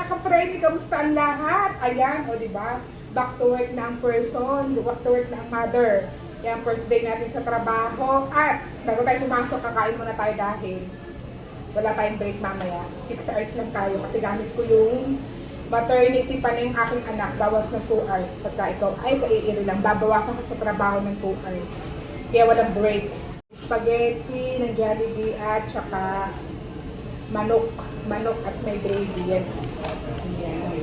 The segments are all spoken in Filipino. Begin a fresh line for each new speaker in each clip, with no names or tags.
ka-friendly, kamusta ang lahat? Ayan, o diba? Back to work na ang person, back to work na ang mother. Yan, first day natin sa trabaho. At, bago tayo pumasok, kakain muna tayo dahil wala tayong break mamaya. 6 hours lang tayo kasi gamit ko yung maternity pa ng aking anak. Bawas ng 2 hours. Pagka ikaw ay kaiiri lang, babawasan ka sa trabaho ng 2 hours. Kaya walang break. Spaghetti ng Jollibee at saka manok. Manok at may gravy. Yan. Yan.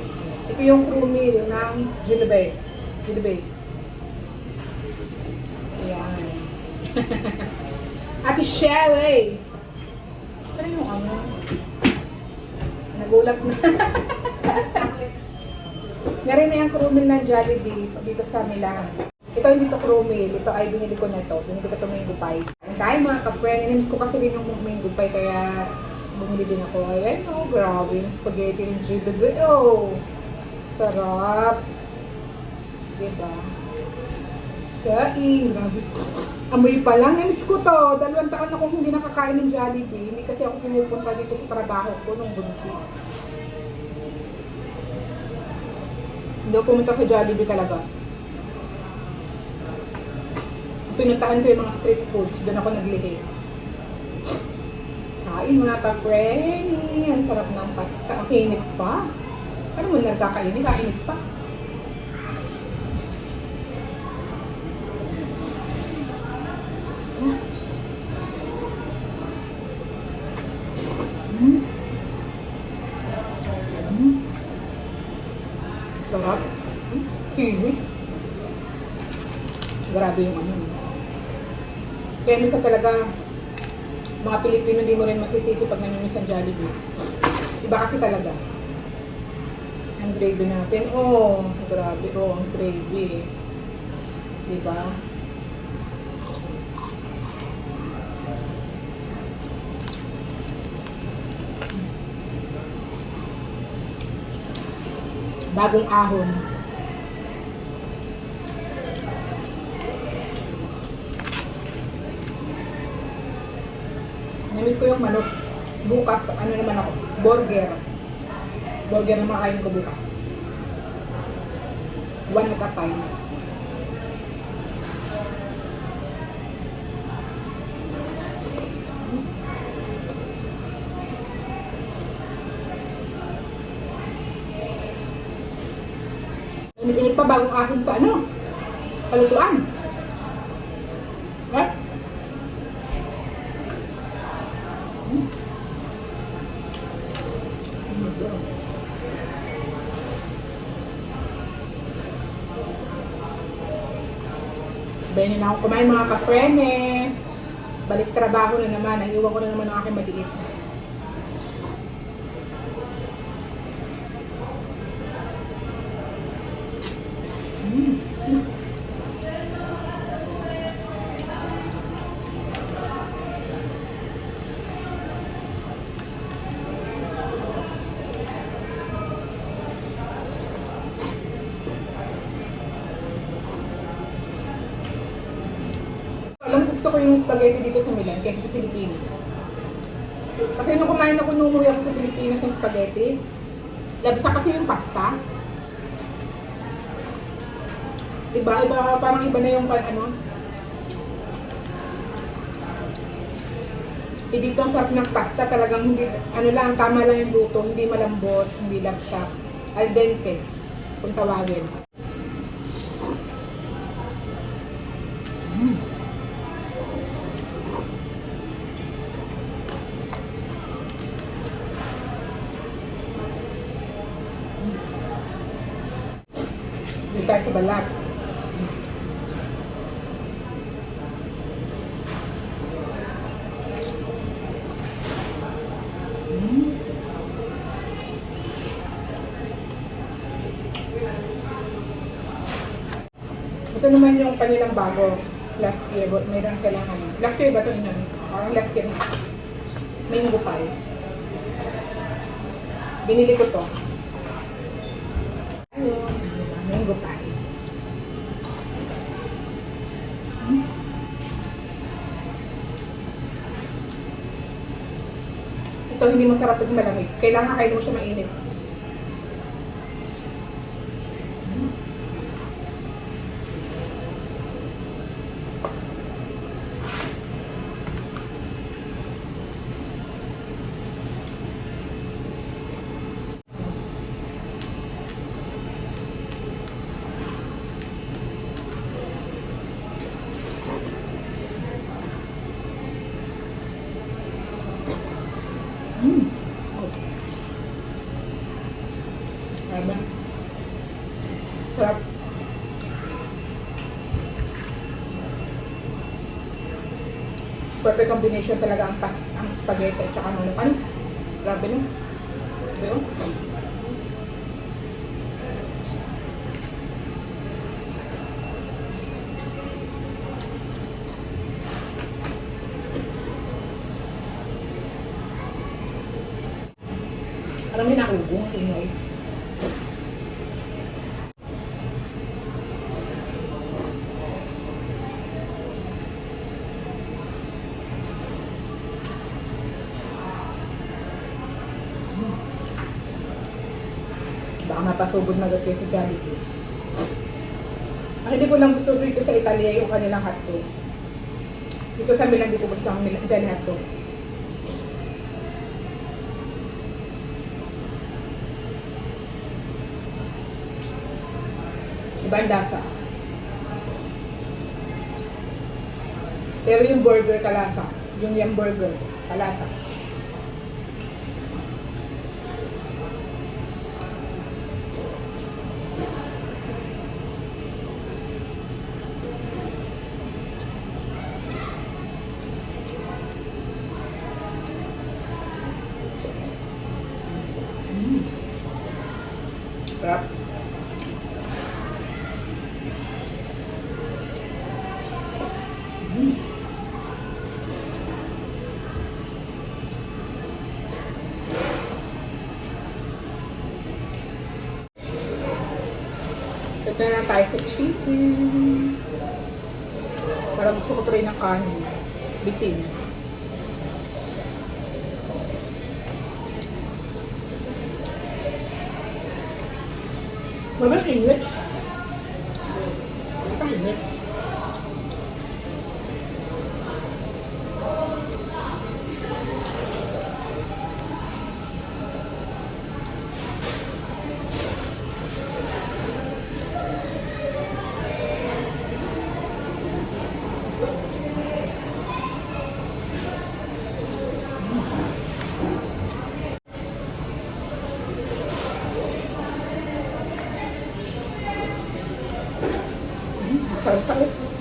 Ito yung crew meal ng Jollibee. Jollibee. Yan. Ate Shelly. Ano yung ano? Nagulat na. Ngayon na yung crew meal ng Jollibee dito sa Milan. Ito hindi to crew meal. Ito ay binili ko na to. Binili ko to Mango Pie. Dahil mga ka-friend, inimis ko kasi rin yung Mango Pie kaya bumili din ako. Ayan o, grabe yung spaghetti ng Jollibee. Oh, sarap. Diba? Kain, grabe. Amoy pa lang, namiss ko to. 2 taon akong hindi nakakain ng Jollibee. Hindi kasi ako pumupunta dito sa trabaho ko nung buntis. Hindi ako pumunta sa Jollibee talaga. Pinuntahan ko yung mga street foods. Doon ako naglihi. Kain mga ka-friend. Ang sarap ng pasta. Ang kinit pa. Ano mo nagkakainin? Kainit pa. Sarap. Cheesy. Grabe yung ano. Kaya minsan talaga, mga Pilipino hindi mo rin masisisi pag namimiss ang Jollibee. Iba kasi talaga. Ang gravy natin. Oh, grabe. Oh, ang gravy. Diba? Bagong ahon. Namiss ko yung manok. Bukas, ano naman ako? Burger. Burger na makain ko bukas. 1 at a time. Init-init pa bagong ahon sa ano? Palutuan. Eh? Bayanin na ako kumain mga ka-friend eh. Balik trabaho na naman. Naiiwan ko na naman ang aking maliit. Alam mo, gusto ko yung spaghetti dito sa Milan kaya sa Pilipinas. Kasi nung kumain ako nung umuwi ako sa Pilipinas ng spaghetti, labsa kasi yung pasta. Iba, parang iba na yung ano. Eh dito ang sarap ng pasta, talagang hindi, ano lang, tama lang yung luto, hindi malambot, hindi labsa. Al dente, kung tawagin. Hindi tayo sa balat. Ito naman yung kanilang bago last year, but mayroon silang ano. Last year ba ito inan? Parang last year na. Mango pie. Binili ko to. Ayun, mango pie. Ito hindi masarap pag malamig. Kailangan kainin mo siya mainit. Sabi. Sarap. Perfect combination talaga ang spaghetti at saka manok. Ano? Grabe no? Grabe oh. Alam mo na ugong ang ingay. Baka mapasugod na agad si Jollibee. Ang hindi ko lang gusto dito sa Italia yung kanilang hotdog. Dito sa Milan, hindi ko gusto ang Milan hotdog. Iba ang lasa. Pero yung burger kalasa. Yung yum burger kalasa. Sarap. Ito na tayo sa chicken. Parang gusto ko try ng kanin. Bitin. Mabalik init. Ang init. Sarap-sarap.